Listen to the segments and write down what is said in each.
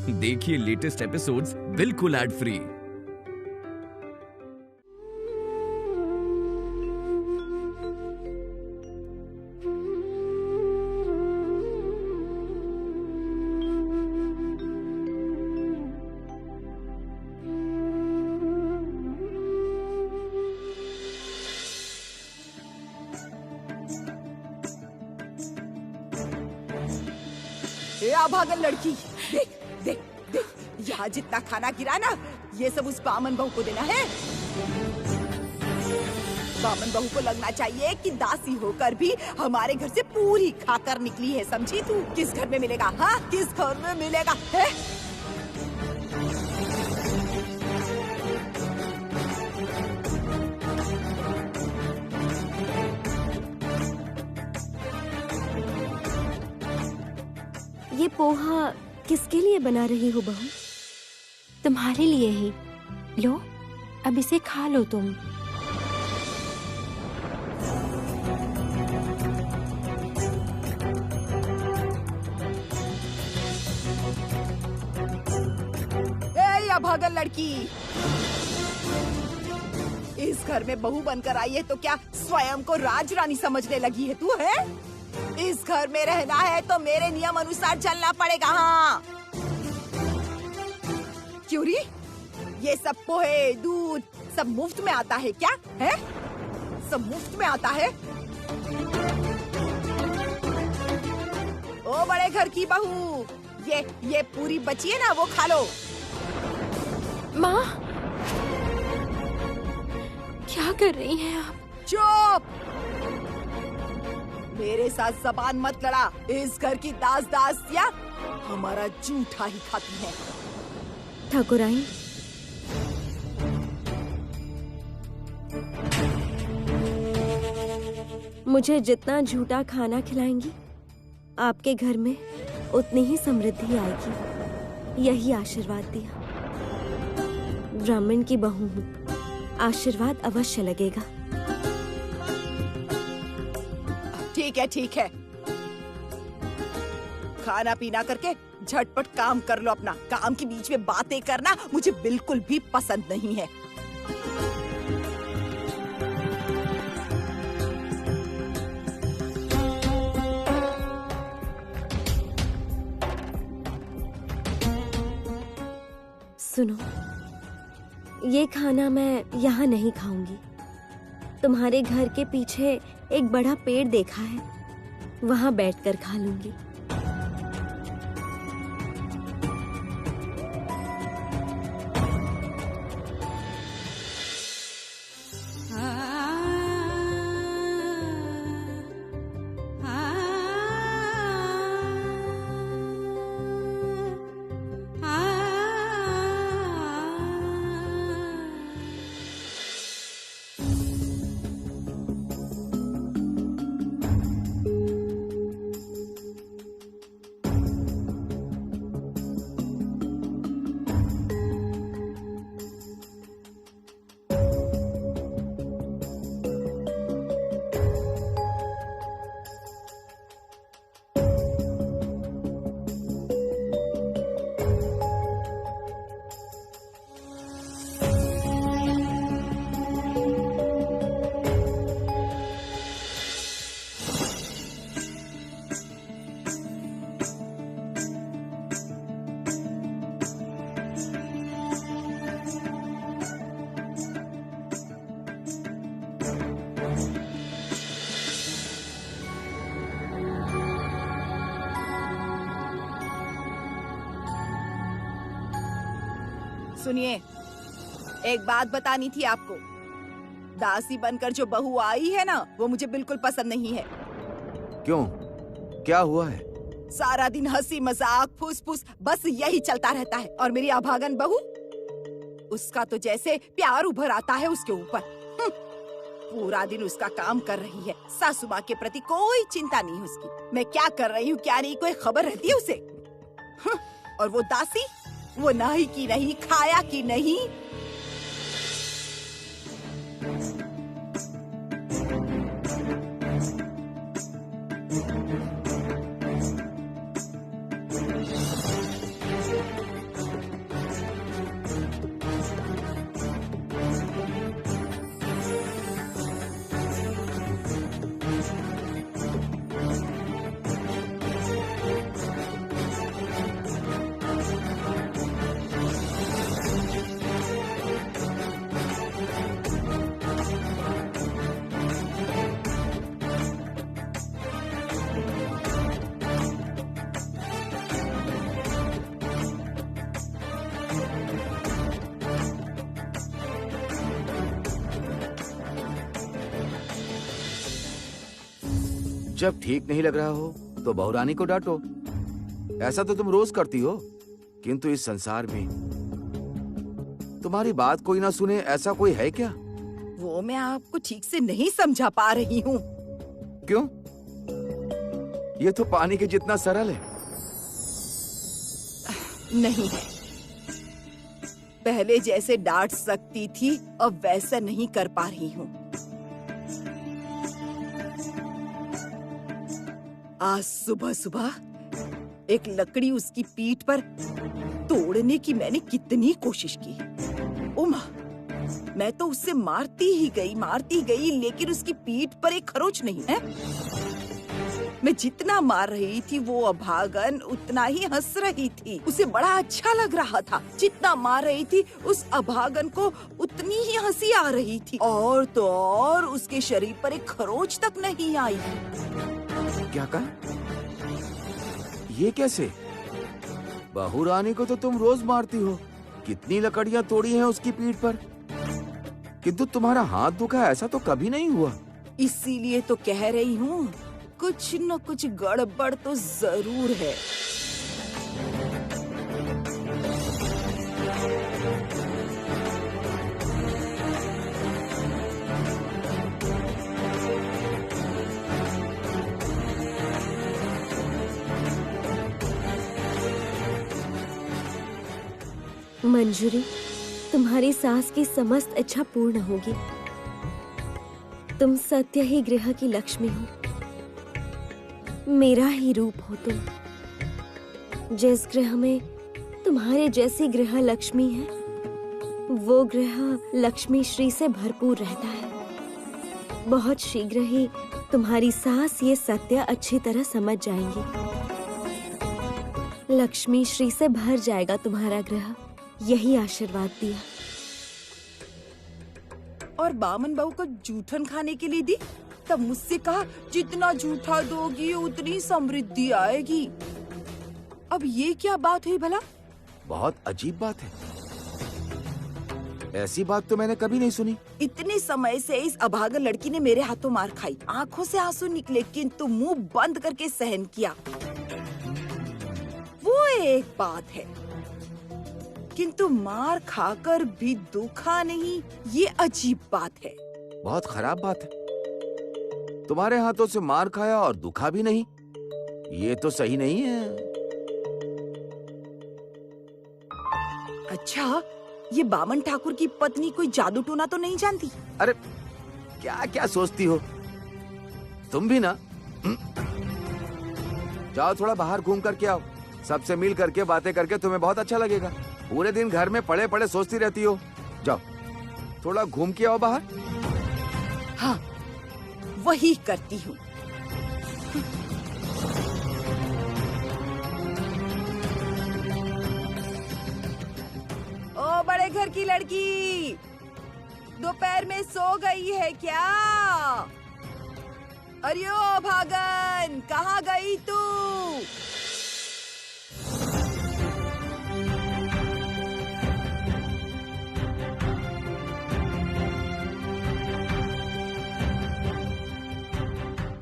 देखिए latest episodes बिल्कुल ad free. अभागन लड़की, देख देख देख, यहाँ जितना खाना गिरा ना, ये सब उस बामन बहू को देना है। बामन बहू को लगना चाहिए कि दासी होकर भी हमारे घर से पूरी खाकर निकली है, समझी तू? किस घर में मिलेगा? हाँ, किस घर में मिलेगा है? ये पोहा किसके लिए बना रही हो बहू? तुम्हारे लिए ही। लो, अब इसे खा लो तुम। ए अभागन लड़की, इस घर में बहू बनकर आई है तो क्या स्वयं को राजरानी समझने लगी है तू? है इस घर में रहना है तो मेरे नियम अनुसार चलना पड़ेगा। हाँ क्यों री? ये सब पोहे दूध सब मुफ्त में आता है क्या? है सब मुफ्त में आता है? ओ बड़े घर की बहू, ये पूरी बची है ना, वो खा लो। माँ, क्या कर रही हैं आप? चुप! मेरे साथ जबान मत लड़ा। इस घर की दासियाँ हमारा जूठा ही खाती हैं। ठाकुराइन, मुझे जितना झूठा खाना खिलाएंगी, आपके घर में उतनी ही समृद्धि आएगी। यही आशीर्वाद दिया। ब्राह्मण की बहू हूँ, आशीर्वाद अवश्य लगेगा। ठीक है, खाना पीना करके झटपट काम कर लो अपना। काम के बीच में बातें करना मुझे बिल्कुल भी पसंद नहीं है। सुनो, ये खाना मैं यहाँ नहीं खाऊंगी। तुम्हारे घर के पीछे एक बड़ा पेड़ देखा है, वहाँ बैठकर खा लूंगी। सुनिए, एक बात बतानी थी आपको। दासी बनकर जो बहू आई है ना, वो मुझे बिल्कुल पसंद नहीं है। क्यों, क्या हुआ है? सारा दिन हंसी मजाक फूस-फूस बस यही चलता रहता है। और मेरी अभागन बहू, उसका तो जैसे प्यार उभर आता है उसके ऊपर। पूरा दिन उसका काम कर रही है। सासू माँ के प्रति कोई चिंता नहीं उसकी। मैं क्या कर रही हूँ क्या नहीं कोई खबर रहती है उसे। और वो दासी, वो नहाई की नहीं, खाया की नहीं। जब ठीक नहीं लग रहा हो तो बहुरानी को डांटो। ऐसा तो तुम रोज करती हो, किंतु इस संसार में तुम्हारी बात कोई ना सुने ऐसा कोई है क्या? वो मैं आपको ठीक से नहीं समझा पा रही हूँ। क्यों? ये तो पानी के जितना सरल है। नहीं है। पहले जैसे डांट सकती थी अब वैसा नहीं कर पा रही हूँ। आज सुबह सुबह एक लकड़ी उसकी पीठ पर तोड़ने की मैंने कितनी कोशिश की। उमा, मैं तो उससे मारती ही गई, लेकिन उसकी पीठ पर एक खरोच नहीं है। मैं जितना मार रही थी वो अभागन उतना ही हंस रही थी। उसे बड़ा अच्छा लग रहा था। जितना मार रही थी उस अभागन को उतनी ही हंसी आ रही थी। और तो और उसके शरीर पर एक खरोच तक नहीं आई। क्या कहा? ये कैसे? बहुरानी को तो तुम रोज मारती हो। कितनी लकड़ियां तोड़ी हैं उसकी पीठ पर, किंतु तुम्हारा हाथ दुखा ऐसा तो कभी नहीं हुआ। इसीलिए तो कह रही हूँ कुछ न कुछ गड़बड़ तो जरूर है। मंजूरी, तुम्हारी सास की समस्त इच्छा पूर्ण होगी। तुम सत्य ही गृह की लक्ष्मी हो, मेरा ही रूप हो तुम। जिस गृह में तुम्हारे जैसी गृह लक्ष्मी है, वो गृह लक्ष्मी श्री से भरपूर रहता है। बहुत शीघ्र ही तुम्हारी सास ये सत्य अच्छी तरह समझ जाएंगी। लक्ष्मी श्री से भर जाएगा तुम्हारा गृह, यही आशीर्वाद दिया। और बामन बहू को जूठन खाने के लिए दी, तब मुझसे कहा जितना जूठा दोगी उतनी समृद्धि आएगी। अब ये क्या बात हुई भला? बहुत अजीब बात है। ऐसी बात तो मैंने कभी नहीं सुनी। इतने समय से इस अभागन लड़की ने मेरे हाथों मार खाई। आंखों से आंसू निकले किंतु मुंह बंद करके सहन किया। वो एक बात है, किंतु मार खाकर भी दुखा नहीं, ये अजीब बात है। बहुत खराब बात है। तुम्हारे हाथों से मार खाया और दुखा भी नहीं, ये तो सही नहीं है। अच्छा, ये बामन ठाकुर की पत्नी कोई जादू टोना तो नहीं जानती? अरे क्या क्या सोचती हो तुम भी ना। जाओ थोड़ा बाहर घूम करके आओ, सबसे मिल करके बातें करके तुम्हें बहुत अच्छा लगेगा। पूरे दिन घर में पड़े पड़े सोचती रहती हो। जाओ थोड़ा घूम के आओ बाहर। हाँ, वही करती हूँ। ओ बड़े घर की लड़की, दोपहर में सो गई है क्या? अरे ओ भागन, कहाँ गई तू?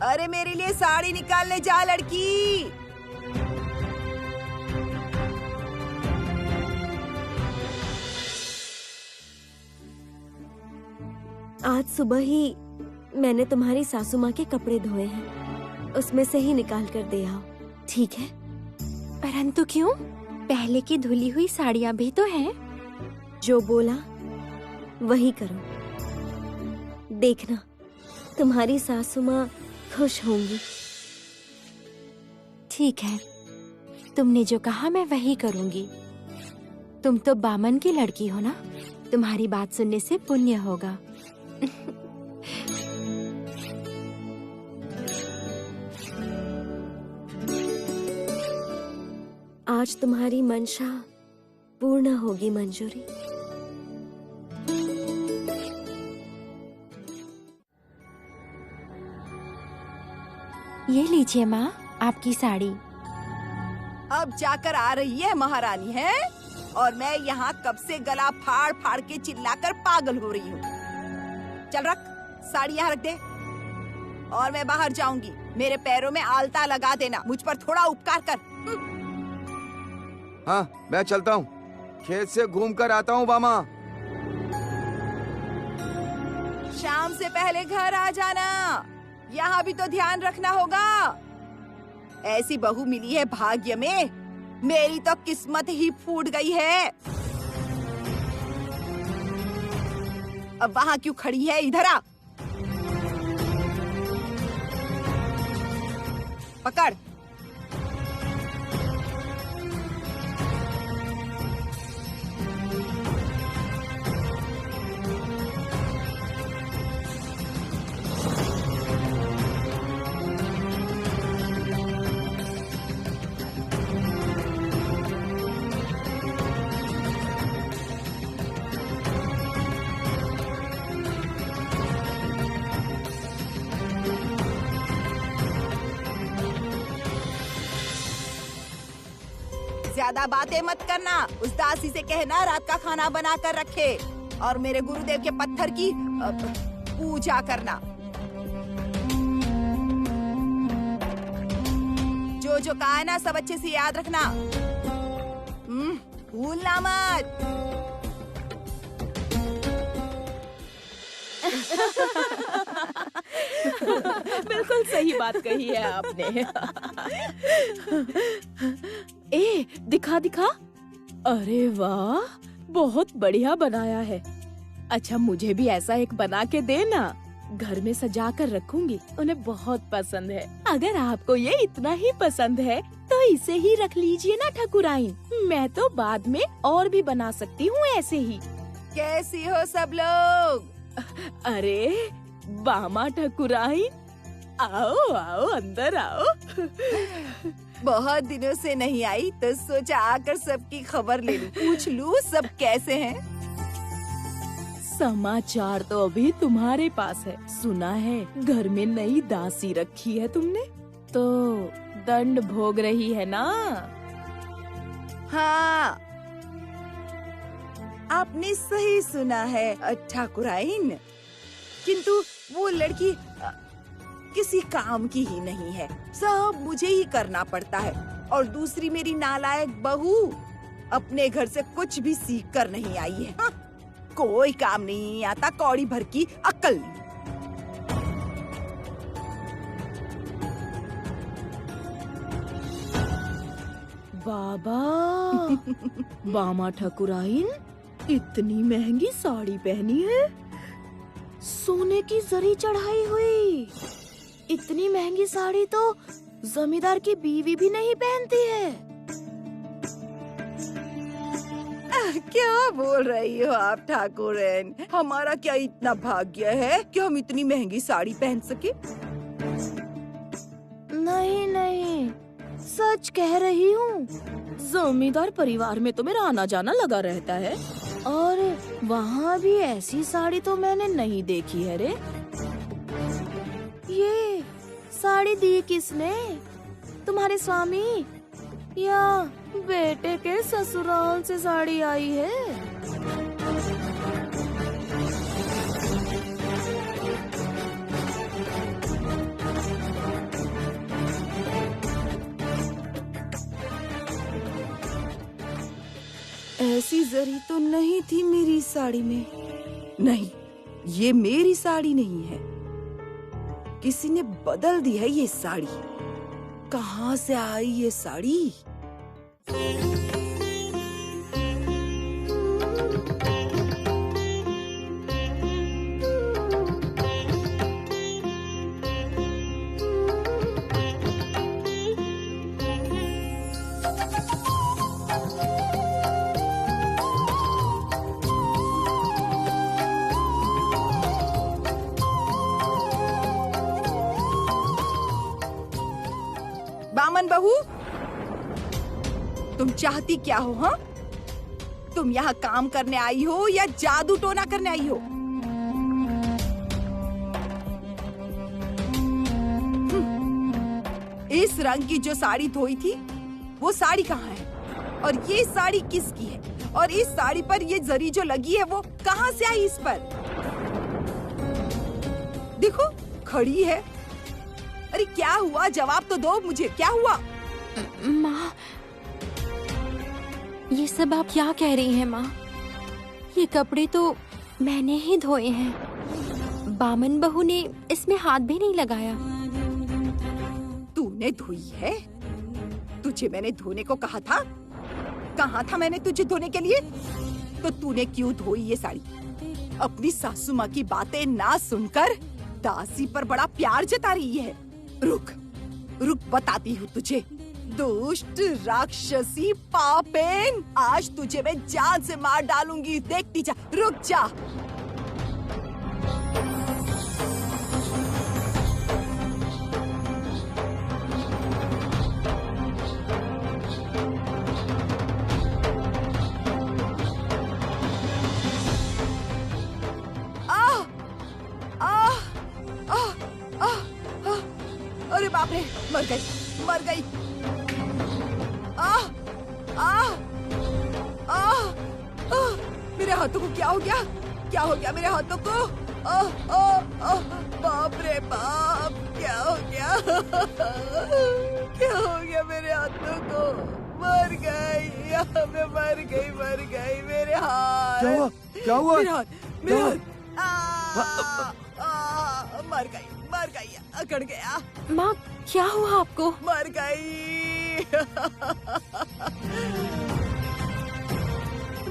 अरे मेरे लिए साड़ी निकालने जा लड़की। आज सुबह ही मैंने तुम्हारी सासू माँ के कपड़े धोए हैं, उसमें से ही निकाल कर दे आओ, ठीक है? परंतु क्यों? पहले की धुली हुई साड़ियाँ भी तो हैं। जो बोला वही करो। देखना तुम्हारी सासू माँ खुश होंगी। ठीक है, तुमने जो कहा मैं वही करूंगी। तुम तो बामन की लड़की हो ना, तुम्हारी बात सुनने से पुण्य होगा। आज तुम्हारी मंशा पूर्ण होगी मंजूरी। ये लीजिए माँ, आपकी साड़ी। अब जाकर आ रही है महारानी है, और मैं यहाँ कब से गला फाड़ फाड़ के चिल्लाकर पागल हो रही हूँ। चल रख, साड़ी यहाँ रख दे और मैं बाहर जाऊंगी। मेरे पैरों में आलता लगा देना। मुझ पर थोड़ा उपकार कर। हाँ, मैं चलता हूँ। खेत से घूम कर आता हूँ बामा। शाम से पहले घर आ जाना। यहाँ भी तो ध्यान रखना होगा। ऐसी बहू मिली है भाग्य में। मेरी तो किस्मत ही फूट गई है। अब वहाँ क्यों खड़ी है? इधर आ। पकड़। ज्यादा बातें मत करना। उस दासी से कहना रात का खाना बना कर रखे और मेरे गुरुदेव के पत्थर की पूजा करना। जो जो कहा है ना सब अच्छे से याद रखना। भूलना मत। बिल्कुल सही बात कही है आपने। ए, दिखा दिखा। अरे वाह, बहुत बढ़िया बनाया है। अच्छा, मुझे भी ऐसा एक बना के देना। घर में सजा कर रखूंगी। उन्हें बहुत पसंद है। अगर आपको ये इतना ही पसंद है तो इसे ही रख लीजिए ना ठाकुराइन। मैं तो बाद में और भी बना सकती हूँ ऐसे ही। कैसी हो सब लोग? अरे बामा ठाकुराइन, आओ आओ, अंदर आओ। बहुत दिनों से नहीं आई तो सोचा आकर सबकी खबर ले लूं, पूछ लूं सब कैसे हैं। समाचार तो अभी तुम्हारे पास है। सुना है घर में नई दासी रखी है तुमने, तो दंड भोग रही है ना? हाँ, आपने सही सुना है ठाकुराइन। किंतु वो लड़की किसी काम की ही नहीं है। सब मुझे ही करना पड़ता है। और दूसरी मेरी नालायक बहू अपने घर से कुछ भी सीख कर नहीं आई है। हाँ, कोई काम नहीं आता, कौड़ी भर की अक्ल नहीं। बाबा, बामा ठाकुराइन इतनी महंगी साड़ी पहनी है, सोने की जरी चढ़ाई हुई। इतनी महंगी साड़ी तो जमींदार की बीवी भी नहीं पहनती है। क्या बोल रही हो आप ठाकुरन? हमारा क्या इतना भाग्य है कि हम इतनी महंगी साड़ी पहन सके? नहीं नहीं, सच कह रही हूँ। जमींदार परिवार में तो मेरा आना जाना लगा रहता है और वहाँ भी ऐसी साड़ी तो मैंने नहीं देखी है रे। ये साड़ी दी किसने? तुम्हारे स्वामी या बेटे के ससुराल से साड़ी आई है? ऐसी जरी तो नहीं थी मेरी साड़ी में। नहीं, ये मेरी साड़ी नहीं है। किसी ने बदल दी है ये साड़ी। कहाँ से आई ये साड़ी? बामन बहू, तुम चाहती क्या हो? हाँ, तुम यहाँ काम करने आई हो या जादू टोना करने आई हो? इस रंग की जो साड़ी धोई थी वो साड़ी कहाँ है? और ये साड़ी किसकी है? और इस साड़ी पर ये जरी जो लगी है वो कहाँ से आई इस पर? देखो, खड़ी है। अरे क्या हुआ, जवाब तो दो मुझे, क्या हुआ? माँ, ये सब आप क्या कह रही हैं माँ? ये कपड़े तो मैंने ही धोए हैं। बामन बहू ने इसमें हाथ भी नहीं लगाया। तूने धोई है? तुझे मैंने धोने को कहा था? कहा था मैंने तुझे धोने के लिए? तो तूने क्यों धोई ये साड़ी? अपनी सासू माँ की बातें ना सुनकर दासी पर बड़ा प्यार जता रही है। रुक रुक, बताती हूँ तुझे। दुष्ट राक्षसी पापेन, आज तुझे मैं जान से मार डालूंगी, देखती जा। रुक जा। अरे बाप रे, मर गई, मर गई। मेरे हाथों को क्या हो गया? क्या हो गया मेरे हाथों को? बाप रे बाप, क्या हो गया? क्या हो गया मेरे हाथों को? मर गई, मैं मर गई मेरे हाथ। क्या हुआ? क्या हुआ? मेरे हाथ मर गई, अकड़ गया। माँ, क्या हुआ आपको? मर गई।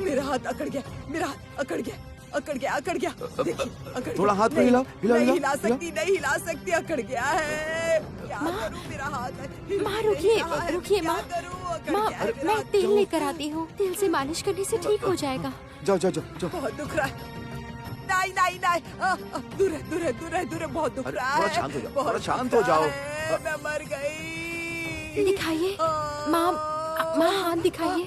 मेरा हाथ अकड़ गया, मेरा हाथ अकड़ गया। देखिए, अकड़ थोड़ा गया। हाथ को नहीं, हिलाओ, नहीं हिला सकती, अकड़ गया है। क्या माँ, करूं, मेरा हाथ माँ, हिल नहीं रहा है। रुकिए क्या माँ। करूं, अकड़ माँ, गया है मेरा मैं हाथ। तेल लेकर आती हूँ। तेल से मालिश करने से ठीक हो जाएगा। जाओ। बहुत दुख रहा है। नहीं, दूर है, बहुत दुख अरे, रहा थोड़ा है। शांत हो जाओ, बहुत थोड़ा दुख शांत हो रहा जाओ। है, मैं मर गई। दिखाइए माँ, माँ हाथ दिखाइए।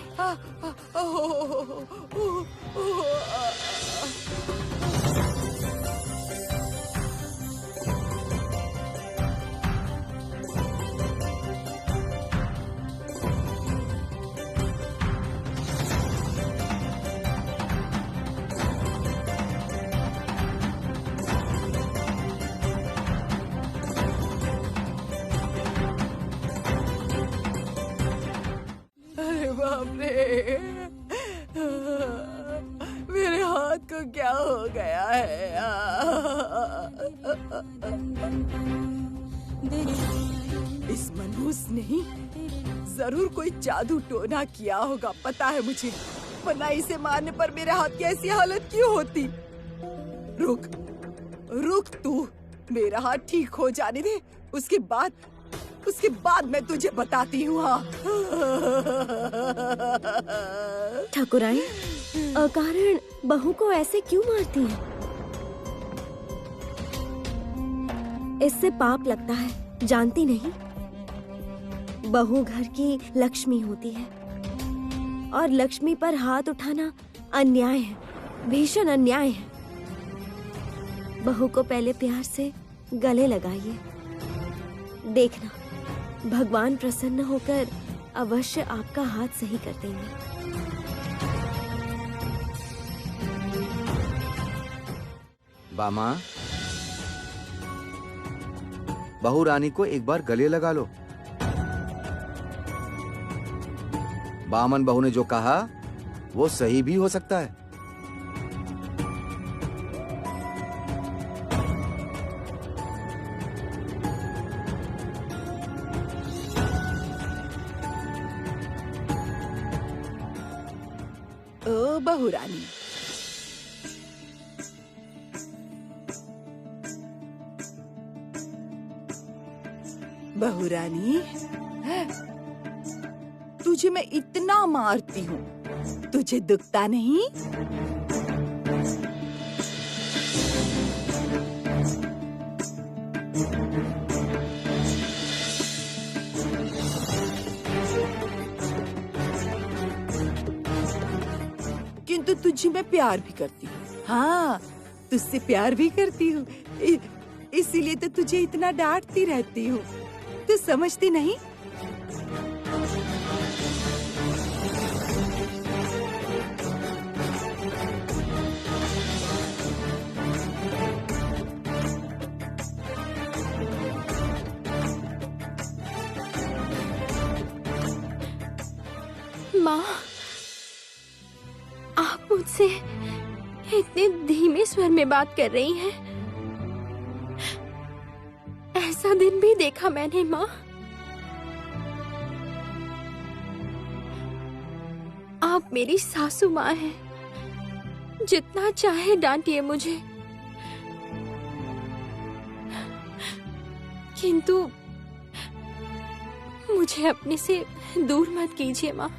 अरे बाप रे, मेरे हाथ को क्या हो गया है? इस मनहूस ने ही जरूर कोई जादू टोना किया होगा, पता है मुझे। वरना इसे मारने पर मेरे हाथ की ऐसी हालत क्यों होती? रुक तू, मेरा हाथ ठीक हो जाने दे, उसके बाद मैं तुझे बताती हूँ। हाँ। ठाकुराइन, अकारण बहू को ऐसे क्यों मारती हैं? इससे पाप लगता है, जानती नहीं? बहू घर की लक्ष्मी होती है और लक्ष्मी पर हाथ उठाना अन्याय है, भीषण अन्याय है। बहू को पहले प्यार से गले लगाइए, देखना भगवान प्रसन्न होकर अवश्य आपका हाथ सही कर देंगे। बामा, बहू रानी को एक बार गले लगा लो। बामन बहू ने जो कहा वो सही भी हो सकता है। ओ बहू रानी, बहू रानी, तुझे मैं इतना मारती हूँ, तुझे दुखता नहीं? किंतु तुझे मैं प्यार भी करती हूँ। हाँ, तुझसे प्यार भी करती हूँ, इसीलिए तो तुझे इतना डांटती रहती हूँ। तू समझती नहीं? मुझसे इतने धीमे स्वर में बात कर रही हैं। ऐसा दिन भी देखा मैंने माँ। आप मेरी सासू माँ हैं। जितना चाहे डांटिए मुझे, किंतु मुझे अपने से दूर मत कीजिए माँ।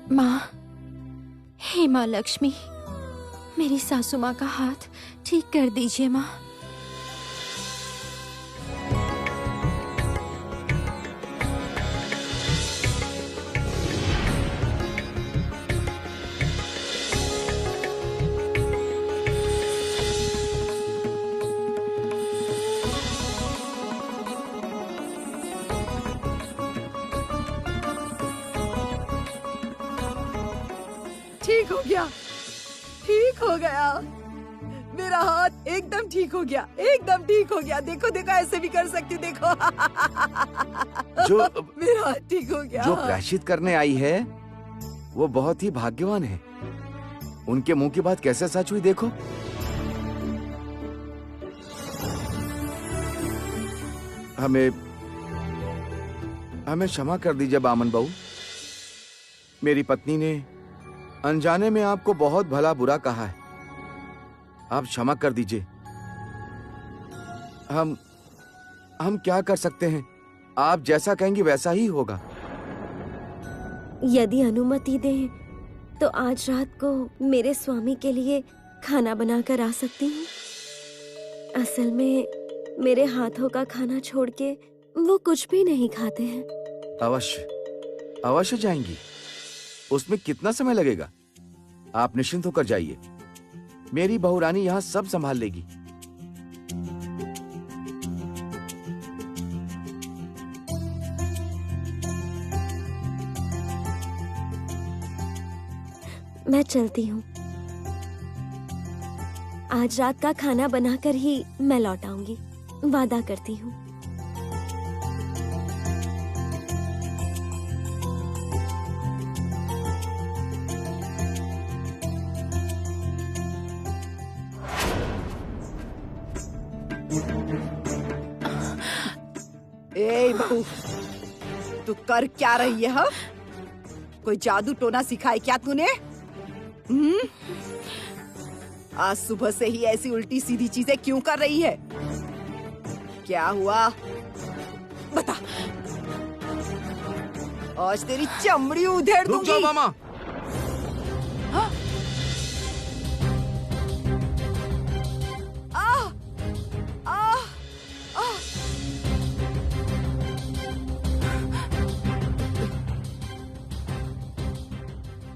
माँ, हे माँ लक्ष्मी, मेरी सासू माँ का हाथ ठीक कर दीजिए माँ। ठीक हो गया, ठीक हो गया। मेरा हाथ एकदम ठीक हो गया, एकदम ठीक हो गया। देखो देखो, ऐसे भी कर सकती हूँ, देखो। जो मेरा हाथ ठीक हो गया। जो प्रायश्चित करने आई है वो बहुत ही भाग्यवान है। उनके मुंह की बात कैसे सच हुई, देखो। हमें क्षमा कर दीजिए बामन बहू। मेरी पत्नी ने अनजाने में आपको बहुत भला बुरा कहा है। आप क्षमा कर दीजिए। हम क्या कर सकते हैं? आप जैसा कहेंगी वैसा ही होगा। यदि अनुमति दें तो आज रात को मेरे स्वामी के लिए खाना बनाकर आ सकती हूँ। असल में मेरे हाथों का खाना छोड़ के वो कुछ भी नहीं खाते हैं। अवश्य अवश्य जाएंगी। उसमें कितना समय लगेगा? आप निश्चिंत होकर जाइए। मेरी बहुरानी यहाँ सब संभाल लेगी। मैं चलती हूँ। आज रात का खाना बनाकर ही मैं लौट आऊंगी, वादा करती हूँ। ए बहू, तू कर क्या रही है? हाँ? कोई जादू टोना सिखाए क्या तूने? आज सुबह से ही ऐसी उल्टी सीधी चीजें क्यों कर रही है? क्या हुआ बता। आज तेरी चमड़ी उधेड़ दूंगी। रुक जाओ मामा। हाँ?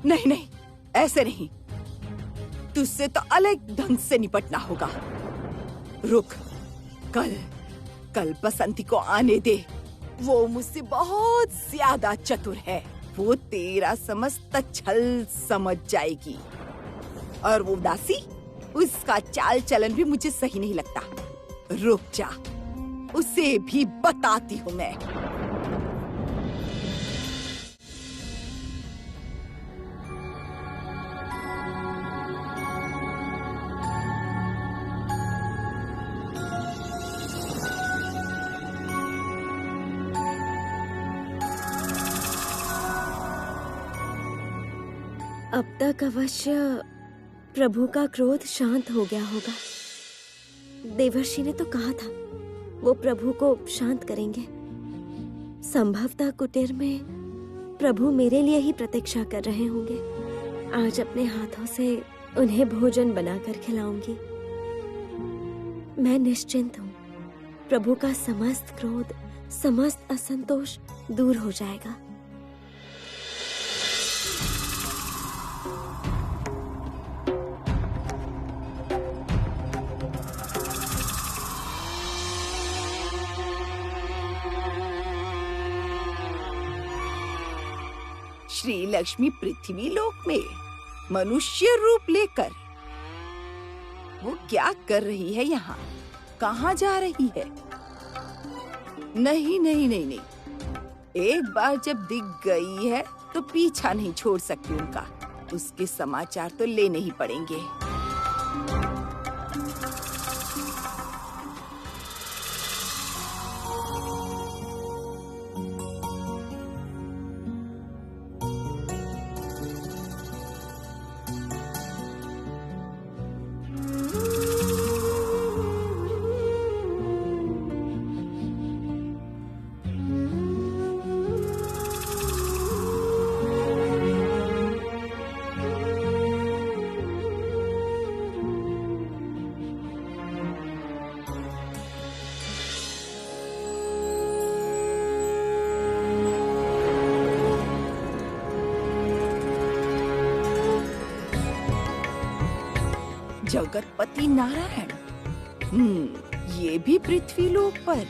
नहीं नहीं, ऐसे नहीं। तुझसे तो अलग ढंग से निपटना होगा। रुक, कल बसंती को आने दे। वो मुझसे बहुत ज्यादा चतुर है। वो तेरा समस्त छल समझ जाएगी। और वो दासी, उसका चाल चलन भी मुझे सही नहीं लगता। रुक जा, उसे भी बताती हूँ मैं। अब तक अवश्य प्रभु का क्रोध शांत हो गया होगा। देवर्षि ने तो कहा था वो प्रभु को शांत करेंगे। संभवतः कुटीर में प्रभु मेरे लिए ही प्रतीक्षा कर रहे होंगे। आज अपने हाथों से उन्हें भोजन बनाकर खिलाऊंगी। मैं निश्चिंत हूँ। प्रभु का समस्त क्रोध, समस्त असंतोष दूर हो जाएगा। श्री लक्ष्मी पृथ्वी लोक में मनुष्य रूप लेकर वो क्या कर रही है यहाँ? कहाँ जा रही है? नहीं नहीं नहीं नहीं, एक बार जब दिख गई है तो पीछा नहीं छोड़ सकती उनका। उसके समाचार तो लेने ही पड़ेंगे। जगतपति नारायण, ये भी पृथ्वी लोक पर।